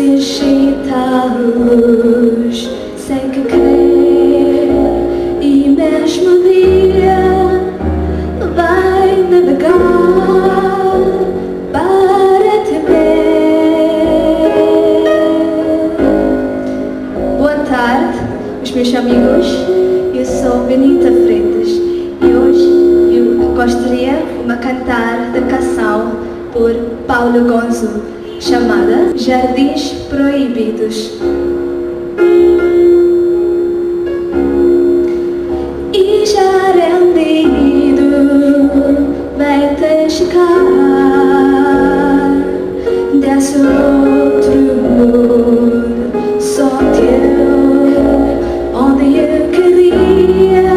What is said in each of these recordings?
se agita a luz sem que crer, e mesmo o dia vai navegar para te ver. Boa tarde, os meus amigos. Eu sou Benita Freitas e hoje eu gostaria de cantar a canção por Paulo Gonzo, chamada Jardins Proibidos. E já rendido vai-te chegar desse outro mundo só teu, onde eu queria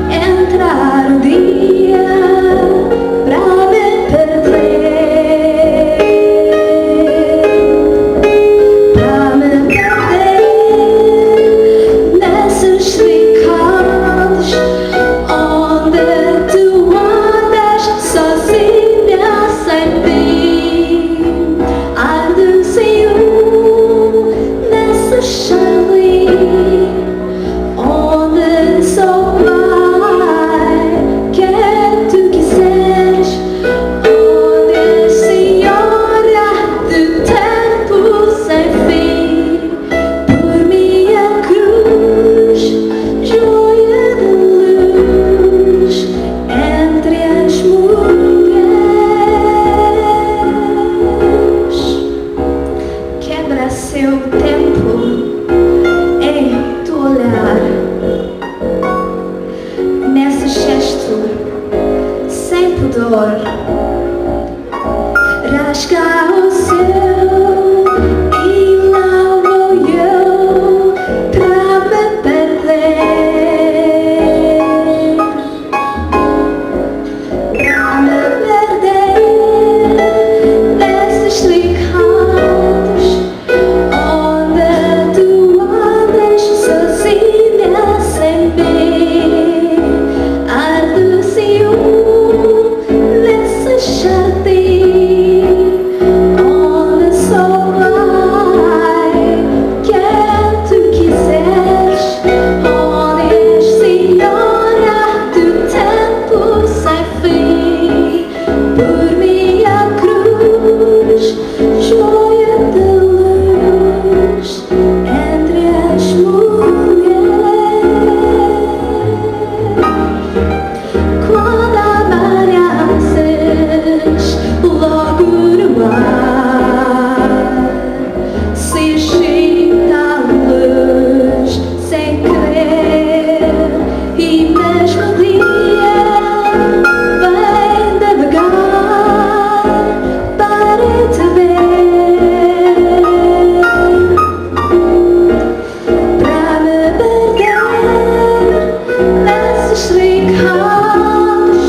entrar um dia pra me perder, nesses ricados onde tu andas sozinha sem fim. Arde sem nessa Charlie onde só vai que tu quiseres, onde és senhora do tempo sem fim. Por minha cruz, joia de luz entre as mulheres, quebra seu tempo em tu olhar, nesse gesto sem pudor, rasga o céu e lá vou eu pra me perder, nesses ligados onde tu andas sozinha sem mim. Arde nesse jardim onde só vai quem tu quiseres, onde és senhora do tempo sem fim. Por minha cruz, joia de luz entre as mulheres. Quando amanheces logo no ar, se agita a luz sem querer, e mesmo o dia vem navegar para te ver, pra me perder nesses ricados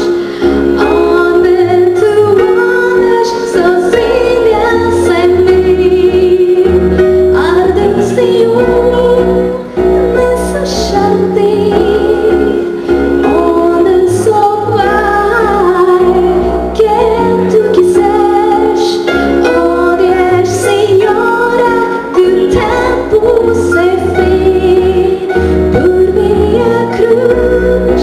onde tu andas sozinha sem mim. Arde nesse jardim onde só vai quem tu quiseres, onde és senhora do tempo sem fim. Por minha cruz,